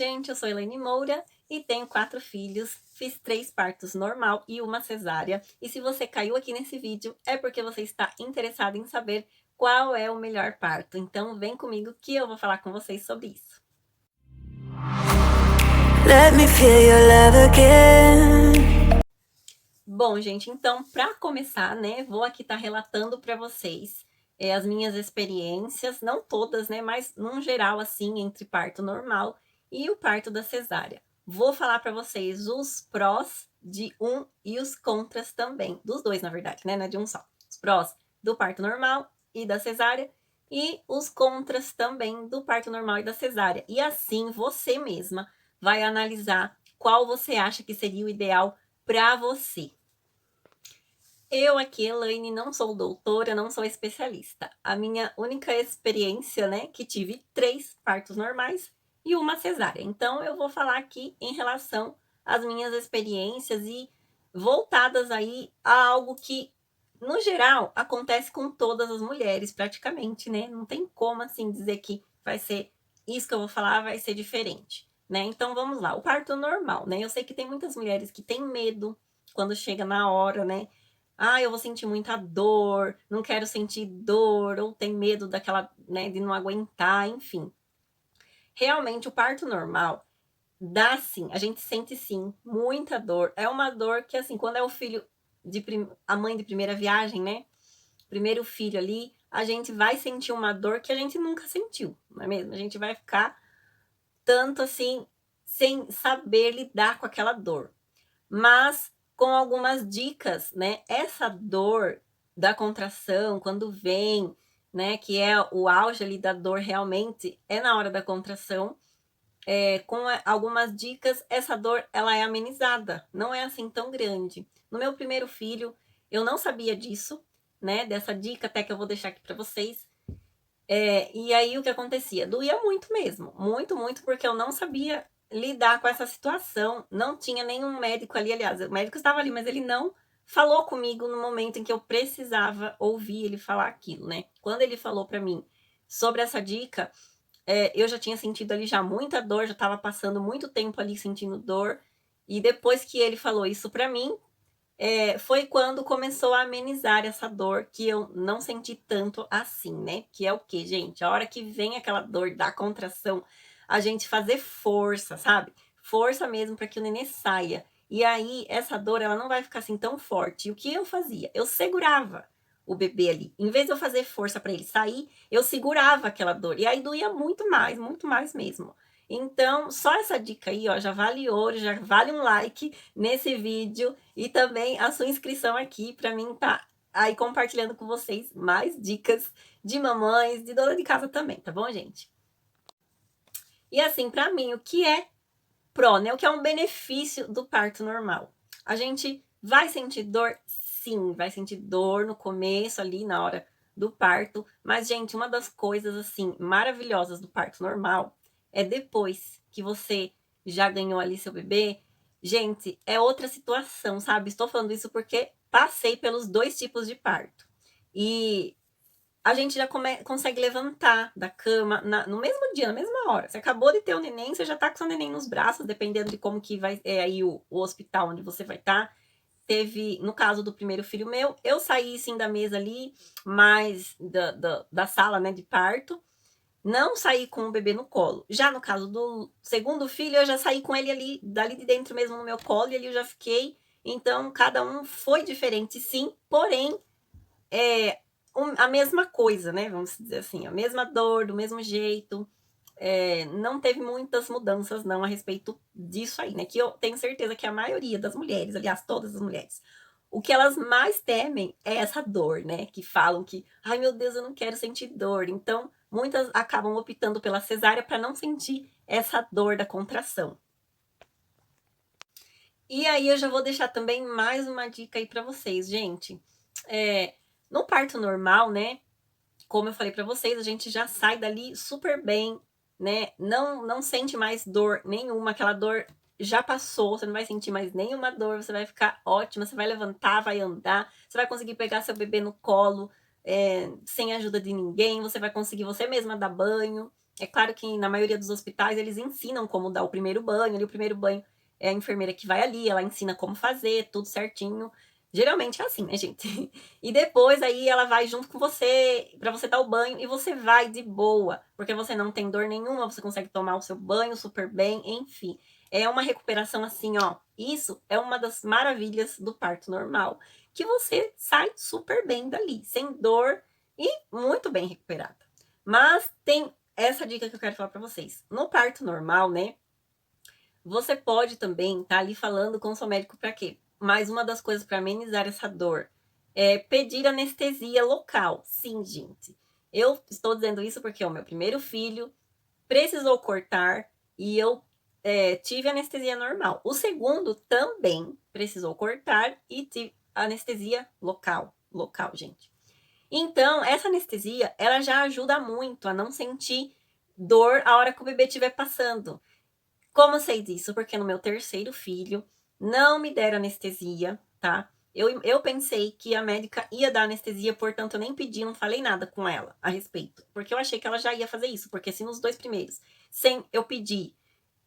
gente, eu sou Elaine Moura e tenho 4 filhos, fiz 3 partos normal e uma cesárea. E se você caiu aqui nesse vídeo, é porque você está interessado em saber qual é o melhor parto. Então vem comigo que eu vou falar com vocês sobre isso. Let me feel your love again. Bom, gente, então para começar, né, vou aqui estar relatando para vocês as minhas experiências, não todas, né, mas num geral assim, entre parto normal e o parto da cesárea. Vou falar para vocês os prós de um e os contras também, dos dois, na verdade, né, não é de um só. Os prós do parto normal e da cesárea e os contras também do parto normal e da cesárea. E assim você mesma vai analisar qual você acha que seria o ideal para você. Eu aqui, Elaine, não sou doutora, não sou especialista. A minha única experiência, né, que tive 3 partos normais e uma cesárea. Então, eu vou falar aqui em relação às minhas experiências e voltadas aí a algo que, no geral, acontece com todas as mulheres, praticamente, né? Não tem como, assim, dizer que vai ser isso que eu vou falar, vai ser diferente, né? Então, vamos lá. O parto normal, né? Eu sei que tem muitas mulheres que têm medo quando chega na hora, né? Ah, eu vou sentir muita dor, não quero sentir dor, ou tem medo daquela, né, de não aguentar, enfim. Realmente, o parto normal dá sim, a gente sente sim muita dor. É uma dor que, assim, quando é o filho a mãe de primeira viagem, né? Primeiro filho ali, a gente vai sentir uma dor que a gente nunca sentiu, não é mesmo? A gente vai ficar tanto assim, sem saber lidar com aquela dor. Mas com algumas dicas, né? Essa dor da contração, quando vem, né? Que é o auge ali da dor realmente, é na hora da contração. Com algumas dicas, essa dor ela é amenizada, não é assim tão grande. No meu primeiro filho, eu não sabia disso, né? Dessa dica até que eu vou deixar aqui para vocês. E aí o que acontecia? Doía muito mesmo, muito, muito, porque eu não sabia lidar com essa situação. Não tinha nenhum médico ali, aliás, o médico estava ali, mas ele não falou comigo no momento em que eu precisava ouvir ele falar aquilo, né? Quando ele falou para mim sobre essa dica, eu já tinha sentido ali já muita dor, já estava passando muito tempo ali sentindo dor. E depois que ele falou isso para mim, foi quando começou a amenizar essa dor que eu não senti tanto assim, né? Que é o que, gente? A hora que vem aquela dor da contração, a gente fazer força, sabe? Força mesmo para que o nenê saia. E aí, essa dor, ela não vai ficar assim tão forte. E o que eu fazia? Eu segurava o bebê ali. Em vez de eu fazer força para ele sair, eu segurava aquela dor. E aí doía muito mais mesmo. Então, só essa dica aí, ó, já vale ouro, já vale um like nesse vídeo e também a sua inscrição aqui para mim tá aí compartilhando com vocês mais dicas de mamães, de dona de casa também, tá bom, gente? E assim, para mim, o que é pró, né? O que é um benefício do parto normal? A gente vai sentir dor? Sim, vai sentir dor no começo ali, na hora do parto. Mas, gente, uma das coisas, assim, maravilhosas do parto normal é depois que você já ganhou ali seu bebê. Gente, é outra situação, sabe? Estou falando isso porque passei pelos 2 tipos de parto. E a gente já consegue levantar da cama no mesmo dia, na mesma hora. Você acabou de ter o neném, você já tá com seu neném nos braços, dependendo de como que vai aí o hospital onde você vai estar. Teve, no caso do primeiro filho meu, eu saí sim da mesa ali, mas da sala, né, de parto. Não saí com o bebê no colo. Já no caso do segundo filho, eu já saí com ele ali, dali de dentro mesmo no meu colo, e ali eu já fiquei. Então, cada um foi diferente, sim, porém, é a mesma coisa, né? Vamos dizer assim, a mesma dor, do mesmo jeito. Não teve muitas mudanças, não, a respeito disso aí, né? Que eu tenho certeza que a maioria das mulheres, aliás, todas as mulheres, o que elas mais temem é essa dor, né? Que falam que, ai meu Deus, eu não quero sentir dor. Então, muitas acabam optando pela cesárea para não sentir essa dor da contração. E aí eu já vou deixar também mais uma dica aí para vocês, gente. No parto normal, né? Como eu falei para vocês, a gente já sai dali super bem, né? Não sente mais dor nenhuma, aquela dor já passou, você não vai sentir mais nenhuma dor, você vai ficar ótima, você vai levantar, vai andar, você vai conseguir pegar seu bebê no colo, sem ajuda de ninguém, você vai conseguir você mesma dar banho. É claro que na maioria dos hospitais eles ensinam como dar o primeiro banho, ali o primeiro banho é a enfermeira que vai ali, ela ensina como fazer, tudo certinho. Geralmente é assim, né, gente? E depois aí ela vai junto com você para você dar o banho e você vai de boa, porque você não tem dor nenhuma, você consegue tomar o seu banho super bem, enfim. É uma recuperação assim, ó. Isso é uma das maravilhas do parto normal, que você sai super bem dali, sem dor e muito bem recuperada. Mas tem essa dica que eu quero falar para vocês. No parto normal, né? Você pode também estar ali falando com o seu médico para quê? Mais uma das coisas para amenizar essa dor é pedir anestesia local. Sim, gente. Eu estou dizendo isso porque o meu primeiro filho precisou cortar e eu tive anestesia normal. O segundo também precisou cortar e tive anestesia local. Local, gente. Então, essa anestesia, ela já ajuda muito a não sentir dor a hora que o bebê estiver passando. Como eu sei disso? Porque no meu terceiro filho não me deram anestesia, tá? Eu pensei que a médica ia dar anestesia, portanto eu nem pedi, não falei nada com ela a respeito. Porque eu achei que ela já ia fazer isso, porque se nos dois primeiros, sem eu pedir,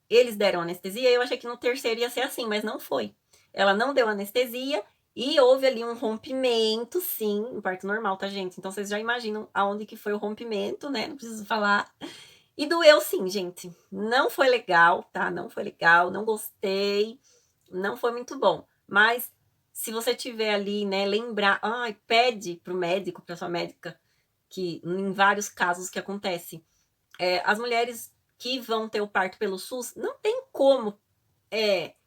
eles deram anestesia, eu achei que no terceiro ia ser assim, mas não foi. Ela não deu anestesia e houve ali um rompimento, sim, no parto normal, tá, gente? Então vocês já imaginam aonde que foi o rompimento, né? Não preciso falar. E doeu sim, gente. Não foi legal, tá? Não foi legal, não gostei, não foi muito bom. Mas se você tiver ali, né, lembrar, ai, pede pro médico, pra sua médica, que em vários casos que acontece, as mulheres que vão ter o parto pelo SUS não tem como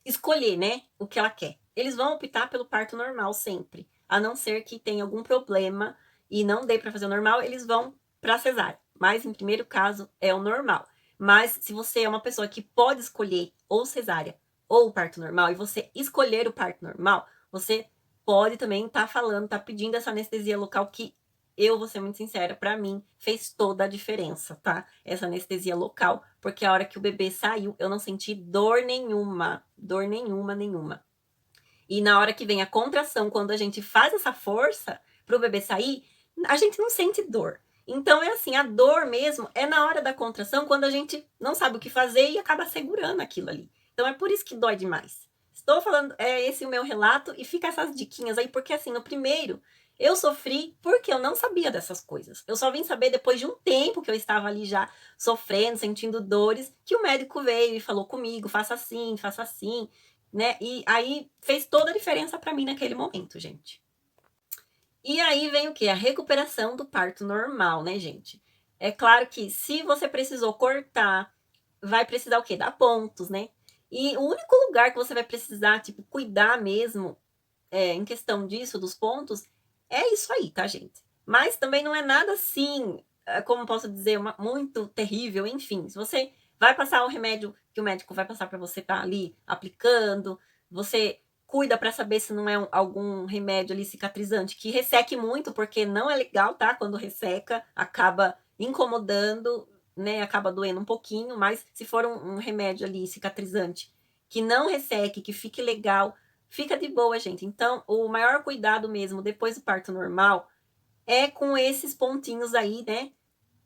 escolher, né, o que ela quer. Eles vão optar pelo parto normal sempre, a não ser que tenha algum problema e não dê para fazer o normal, eles vão para cesárea. Mas em primeiro caso é o normal. Mas se você é uma pessoa que pode escolher ou cesárea ou o parto normal e você escolher o parto normal, você pode também estar falando, estar pedindo essa anestesia local que eu vou ser muito sincera, para mim fez toda a diferença, tá? Essa anestesia local, porque a hora que o bebê saiu, eu não senti dor nenhuma, nenhuma. E na hora que vem a contração, quando a gente faz essa força pro bebê sair, a gente não sente dor. Então é assim, a dor mesmo é na hora da contração, quando a gente não sabe o que fazer e acaba segurando aquilo ali. Então é por isso que dói demais. Estou falando, é esse o meu relato e fica essas diquinhas aí, porque assim, no primeiro eu sofri porque eu não sabia dessas coisas. Eu só vim saber depois de um tempo que eu estava ali já sofrendo, sentindo dores, que o médico veio e falou comigo, faça assim, né? E aí fez toda a diferença para mim naquele momento, gente. E aí vem o que? A recuperação do parto normal, né, gente? É claro que se você precisou cortar, vai precisar o quê? Dar pontos, né? E o único lugar que você vai precisar, tipo, cuidar mesmo, em questão disso, dos pontos, é isso aí, tá, gente? Mas também não é nada assim, como posso dizer, muito terrível, enfim. Se você vai passar o remédio que o médico vai passar para você estar ali aplicando, você cuida para saber se não é algum remédio ali cicatrizante que resseque muito, porque não é legal, tá? Quando resseca, acaba incomodando, né? Acaba doendo um pouquinho, mas se for um remédio ali cicatrizante que não resseque, que fique legal, fica de boa, gente. Então, o maior cuidado mesmo depois do parto normal é com esses pontinhos aí, né?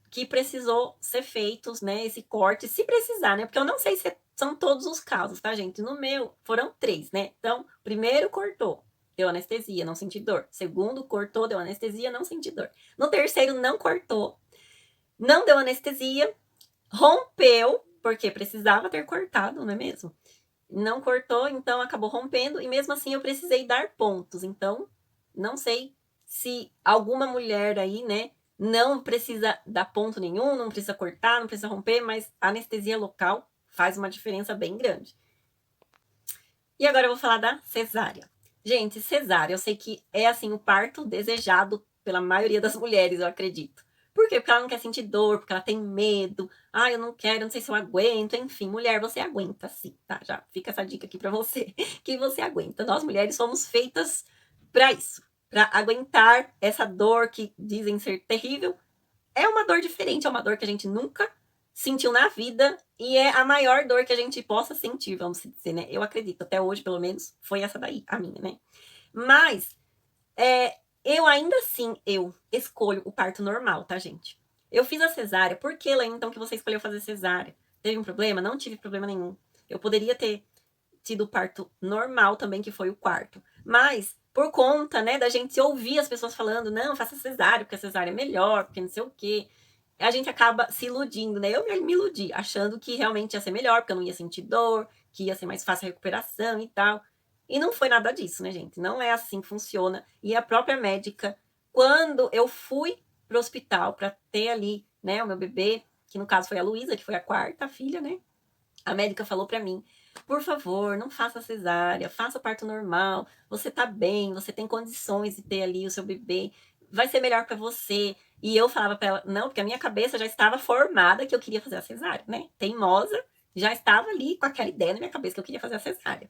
Que precisou ser feitos, né? Esse corte, se precisar, né? Porque eu não sei se são todos os casos, tá, gente? No meu foram 3, né? Então, primeiro cortou, deu anestesia, não senti dor. Segundo, cortou, deu anestesia, não senti dor. No terceiro, não cortou, não deu anestesia, rompeu, porque precisava ter cortado, não é mesmo? Não cortou, então acabou rompendo, e mesmo assim eu precisei dar pontos. Então, não sei se alguma mulher aí, né, não precisa dar ponto nenhum, não precisa cortar, não precisa romper, mas a anestesia local faz uma diferença bem grande. E agora eu vou falar da cesárea. Gente, cesárea, eu sei que é assim o parto desejado pela maioria das mulheres, eu acredito. Por quê? Porque ela não quer sentir dor, porque ela tem medo. Ah, eu não quero, não sei se eu aguento. Enfim, mulher, você aguenta sim, tá? Já fica essa dica aqui pra você, que você aguenta. Nós mulheres somos feitas pra isso, pra aguentar essa dor que dizem ser terrível. É uma dor diferente, é uma dor que a gente nunca sentiu na vida e é a maior dor que a gente possa sentir, vamos dizer, né? Eu acredito, até hoje, pelo menos, foi essa daí, a minha, né? Mas, eu ainda assim, eu escolho o parto normal, tá, gente? Eu fiz a cesárea. Por que, Laine, então, que você escolheu fazer cesárea? Teve um problema? Não tive problema nenhum. Eu poderia ter tido o parto normal também, que foi o quarto. Mas, por conta, né, da gente ouvir as pessoas falando, não, faça cesárea, porque a cesárea é melhor, porque não sei o quê, a gente acaba se iludindo, né? Eu me iludi, achando que realmente ia ser melhor, porque eu não ia sentir dor, que ia ser mais fácil a recuperação e tal. E não foi nada disso, né, gente? Não é assim que funciona. E a própria médica, quando eu fui pro hospital para ter ali, né, o meu bebê, que no caso foi a Luísa, que foi a quarta filha, né? A médica falou para mim: por favor, não faça cesárea, faça parto normal. Você tá bem, você tem condições de ter ali o seu bebê, vai ser melhor para você. E eu falava para ela: não, porque a minha cabeça já estava formada que eu queria fazer a cesárea, né? Teimosa, já estava ali com aquela ideia na minha cabeça que eu queria fazer a cesárea.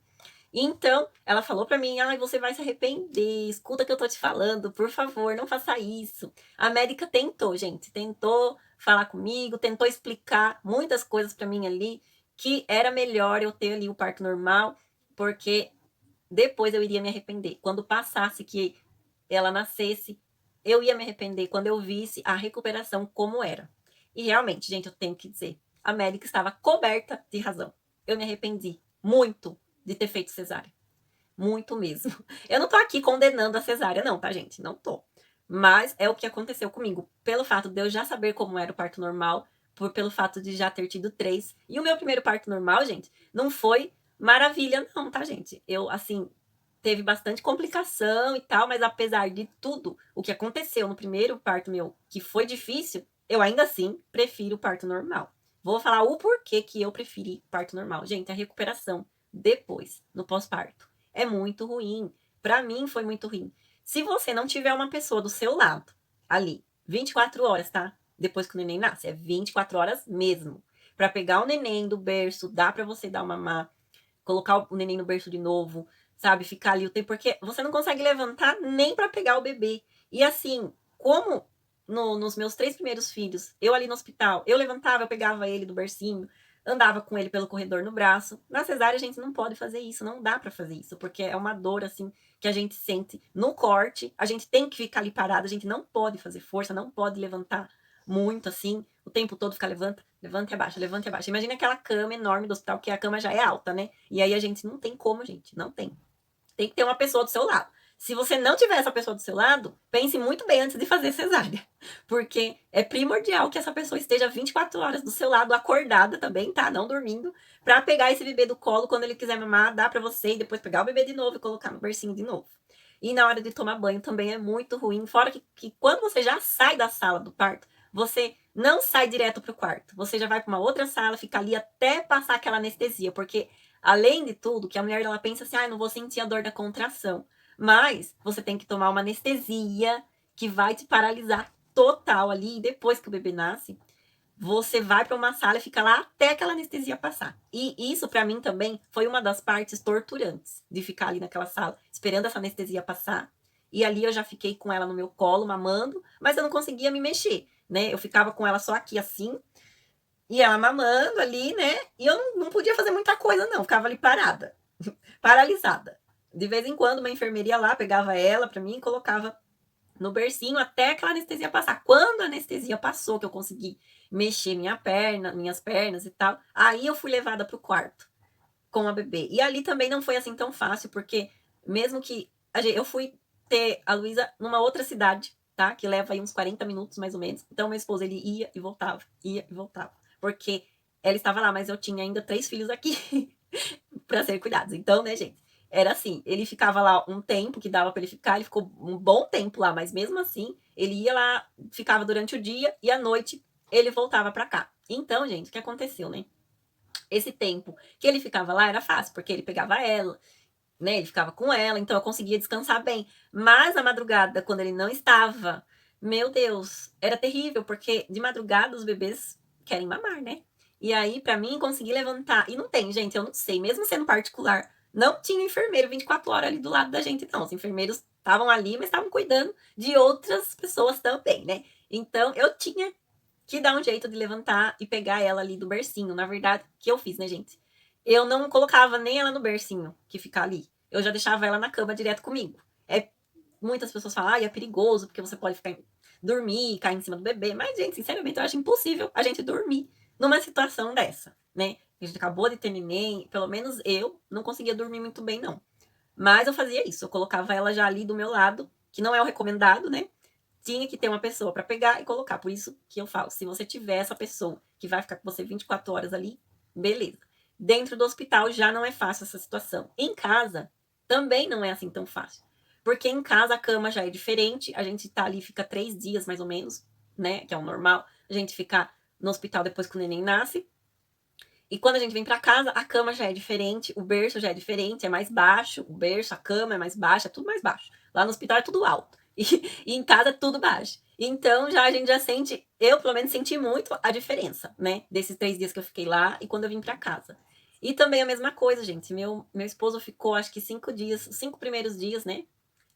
Então, ela falou para mim: ai, você vai se arrepender, escuta o que eu tô te falando, por favor, não faça isso. A médica tentou, gente, tentou falar comigo, tentou explicar muitas coisas para mim ali, que era melhor eu ter ali o parto normal, porque depois eu iria me arrepender. Quando passasse que ela nascesse, eu ia me arrepender quando eu visse a recuperação como era. E realmente, gente, eu tenho que dizer, a médica estava coberta de razão. Eu me arrependi muito de ter feito cesárea. Muito mesmo. Eu não tô aqui condenando a cesárea, não, tá, gente? Não tô. Mas é o que aconteceu comigo. Pelo fato de eu já saber como era o parto normal, pelo fato de já ter tido 3. E o meu primeiro parto normal, gente, não foi maravilha, não, tá, gente? Eu, assim, teve bastante complicação e tal, mas apesar de tudo o que aconteceu no primeiro parto meu, que foi difícil, eu ainda assim prefiro o parto normal. Vou falar o porquê que eu preferi parto normal. Gente, a recuperação depois, no pós-parto, é muito ruim. Para mim foi muito ruim. Se você não tiver uma pessoa do seu lado, ali, 24 horas, tá? Depois que o neném nasce, é 24 horas mesmo. Para pegar o neném do berço, dá para você dar uma mamar, colocar o neném no berço de novo, sabe? Ficar ali o tempo, porque você não consegue levantar nem para pegar o bebê. E assim, como nos meus 3 primeiros filhos, eu ali no hospital, eu levantava, eu pegava ele do bercinho, andava com ele pelo corredor no braço. Na cesárea a gente não pode fazer isso, não dá para fazer isso, porque é uma dor assim que a gente sente no corte, a gente tem que ficar ali parado, a gente não pode fazer força, não pode levantar muito assim, o tempo todo ficar levanta, levanta e abaixa, levanta e abaixa. Imagina aquela cama enorme do hospital, que a cama já é alta, né? E aí a gente não tem como, gente, não tem. Tem que ter uma pessoa do seu lado. Se você não tiver essa pessoa do seu lado, pense muito bem antes de fazer cesárea. Porque é primordial que essa pessoa esteja 24 horas do seu lado, acordada também, tá? Não dormindo, pra pegar esse bebê do colo quando ele quiser mamar, dar pra você e depois pegar o bebê de novo e colocar no bercinho de novo. E na hora de tomar banho também é muito ruim. Fora que quando você já sai da sala do parto, você não sai direto pro quarto. Você já vai pra uma outra sala, fica ali até passar aquela anestesia. Porque, além de tudo, que a mulher ela pensa assim, ah, não vou sentir a dor da contração. Mas você tem que tomar uma anestesia que vai te paralisar total ali. E depois que o bebê nasce, você vai para uma sala e fica lá até aquela anestesia passar. E isso, para mim, também foi uma das partes torturantes de ficar ali naquela sala, esperando essa anestesia passar. E ali eu já fiquei com ela no meu colo, mamando, mas eu não conseguia me mexer, né? Eu ficava com ela só aqui assim, e ela mamando ali, né? E eu não podia fazer muita coisa, não. Ficava ali parada, paralisada. De vez em quando, uma enfermeira ia lá, pegava ela para mim e colocava no bercinho até aquela anestesia passar. Quando a anestesia passou, que eu consegui mexer minhas pernas e tal, aí eu fui levada pro quarto com a bebê. E ali também não foi assim tão fácil, porque mesmo que eu fui ter a Luísa numa outra cidade, tá? Que leva aí uns 40 minutos mais ou menos. Então meu esposo ele ia e voltava, porque ela estava lá, mas eu tinha ainda 3 filhos aqui para ser cuidados. Então, né, gente? Era assim, ele ficava lá um tempo que dava para ele ficar, ele ficou um bom tempo lá, mas mesmo assim, ele ia lá, ficava durante o dia e à noite ele voltava para cá. Então, gente, o que aconteceu, né? Esse tempo que ele ficava lá era fácil, porque ele pegava ela, né? Ele ficava com ela, então eu conseguia descansar bem. Mas a madrugada, quando ele não estava, meu Deus, era terrível, porque de madrugada os bebês querem mamar, né? E aí, para mim, conseguir levantar. E não tem, gente, eu não sei, mesmo sendo particular, não tinha enfermeiro 24 horas ali do lado da gente, não. Os enfermeiros estavam ali, mas estavam cuidando de outras pessoas também, né? Então, eu tinha que dar um jeito de levantar e pegar ela ali do bercinho. Na verdade, o que eu fiz, né, gente? Eu não colocava nem ela no bercinho, que fica ali. Eu já deixava ela na cama direto comigo. Muitas pessoas falam, ah, é perigoso, porque você pode ficar dormir, cair em cima do bebê. Mas, gente, sinceramente, eu acho impossível a gente dormir numa situação dessa, né? A gente acabou de ter neném, pelo menos eu não conseguia dormir muito bem, não. Mas eu fazia isso, eu colocava ela já ali do meu lado, que não é o recomendado, né? Tinha que ter uma pessoa para pegar e colocar. Por isso que eu falo, se você tiver essa pessoa que vai ficar com você 24 horas ali, beleza. Dentro do hospital já não é fácil essa situação. Em casa também não é assim tão fácil. Porque em casa a cama já é diferente, a gente tá ali, fica 3 dias mais ou menos, né? Que é o normal. A gente fica no hospital depois que o neném nasce. E quando a gente vem para casa, a cama já é diferente, o berço já é diferente, é mais baixo, o berço, a cama é mais baixa, é tudo mais baixo. Lá no hospital é tudo alto. E em casa é tudo baixo. Então já a gente já sente, eu pelo menos senti muito a diferença, né? Desses 3 dias que eu fiquei lá e quando eu vim para casa. E também a mesma coisa, gente. Meu esposo ficou acho que 5 dias, 5 primeiros dias, né?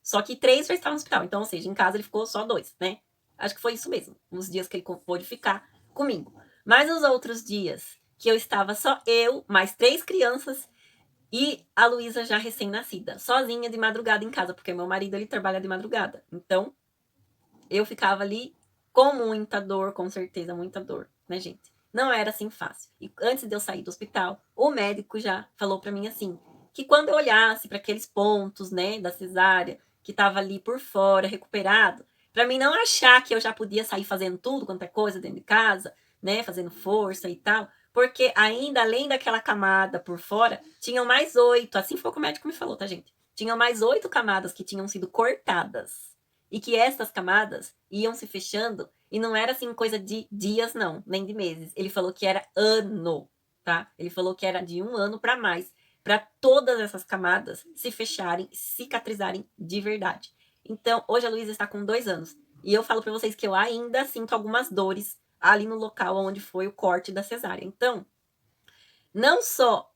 Só que 3 já estavam no hospital. Então, ou seja, em casa ele ficou só 2, né? Acho que foi isso mesmo. Os dias que ele pôde ficar comigo. Mas os outros dias que eu estava só eu, mais 3 crianças e a Luísa já recém-nascida, sozinha de madrugada em casa, porque meu marido ele trabalha de madrugada. Então, eu ficava ali com muita dor, com certeza, muita dor, né, gente? Não era assim fácil. E antes de eu sair do hospital, o médico já falou para mim assim, que quando eu olhasse para aqueles pontos, né, da cesárea, que tava ali por fora, recuperado, para mim não achar que eu já podia sair fazendo tudo quanto é coisa dentro de casa, né, fazendo força e tal, porque ainda além daquela camada por fora, tinham mais 8, assim foi o que o médico me falou, tá, gente? Tinham mais 8 camadas que tinham sido cortadas. E que essas camadas iam se fechando e não era assim coisa de dias, não, nem de meses. Ele falou que era ano, tá? Ele falou que era de 1 ano para mais, para todas essas camadas se fecharem, cicatrizarem de verdade. Então, hoje a Luísa está com 2 anos. E eu falo para vocês que eu ainda sinto algumas dores ali no local onde foi o corte da cesárea. Então, não só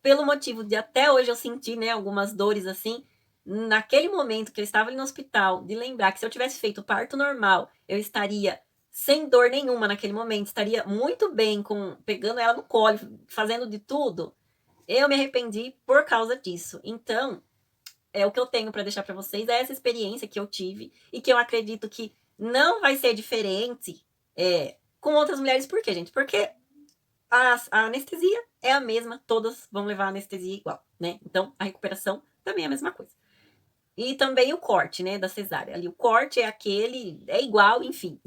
pelo motivo de até hoje eu sentir, né, algumas dores assim, naquele momento que eu estava ali no hospital, de lembrar que se eu tivesse feito parto normal, eu estaria sem dor nenhuma naquele momento, estaria muito bem com pegando ela no colo, fazendo de tudo. Eu me arrependi por causa disso. Então, é o que eu tenho para deixar para vocês, é essa experiência que eu tive e que eu acredito que não vai ser diferente com outras mulheres. Por quê, gente? Porque a anestesia é a mesma, todas vão levar anestesia igual, né? Então, a recuperação também é a mesma coisa. E também o corte, né, da cesárea. Ali o corte é aquele, é igual, enfim.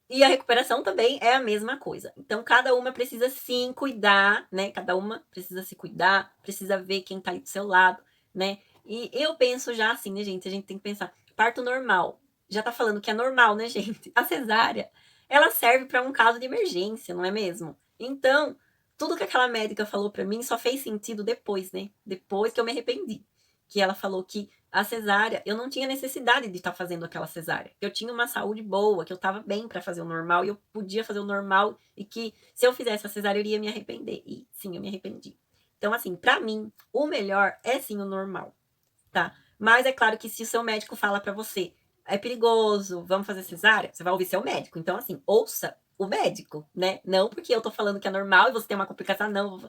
E a recuperação também é a mesma coisa. Então, cada uma precisa sim cuidar, né? Cada uma precisa se cuidar, precisa ver quem tá aí do seu lado, né? E eu penso já assim, né, gente? A gente tem que pensar, parto normal. Já tá falando que é normal, né, gente? A cesárea, ela serve para um caso de emergência, não é mesmo? Então, tudo que aquela médica falou para mim só fez sentido depois, né? Depois que eu me arrependi. Que ela falou que a cesárea, eu não tinha necessidade de estar fazendo aquela cesárea. Eu tinha uma saúde boa, que eu estava bem para fazer o normal, e eu podia fazer o normal, e que se eu fizesse a cesárea, eu iria me arrepender. E sim, eu me arrependi. Então, assim, para mim, o melhor é sim o normal, tá? Mas é claro que se o seu médico fala para você, é perigoso, vamos fazer cesárea, você vai ouvir seu médico. Então, assim, ouça o médico, né? Não porque eu tô falando que é normal e você tem uma complicação, não.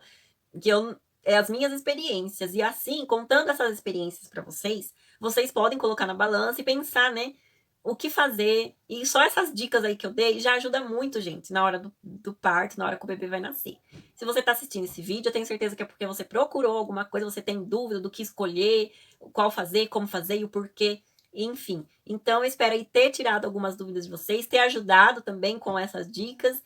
Que eu as minhas experiências. E assim, contando essas experiências para vocês, vocês podem colocar na balança e pensar, né? O que fazer. E só essas dicas aí que eu dei já ajuda muito, gente, na hora do parto, na hora que o bebê vai nascer. Se você tá assistindo esse vídeo, eu tenho certeza que é porque você procurou alguma coisa, você tem dúvida do que escolher, qual fazer, como fazer e o porquê. Enfim, então eu espero aí ter tirado algumas dúvidas de vocês, ter ajudado também com essas dicas.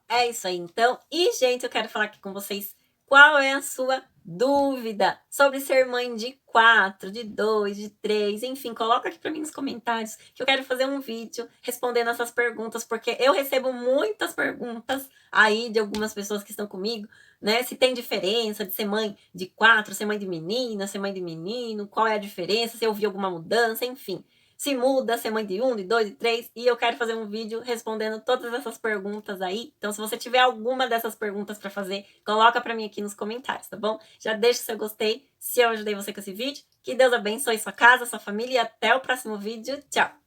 É isso aí, então. E, gente, eu quero falar aqui com vocês qual é a sua dúvida sobre ser mãe de 4, de 2, de 3, enfim, coloca aqui para mim nos comentários que eu quero fazer um vídeo respondendo essas perguntas, porque eu recebo muitas perguntas aí de algumas pessoas que estão comigo, né? Se tem diferença de ser mãe de 4, ser mãe de menina, ser mãe de menino, qual é a diferença, se eu vi alguma mudança, enfim. Se muda, ser mãe de 1, de 2, de 3, e eu quero fazer um vídeo respondendo todas essas perguntas aí. Então, se você tiver alguma dessas perguntas para fazer, coloca para mim aqui nos comentários, tá bom? Já deixa o seu gostei, se eu ajudei você com esse vídeo. Que Deus abençoe sua casa, sua família e até o próximo vídeo. Tchau!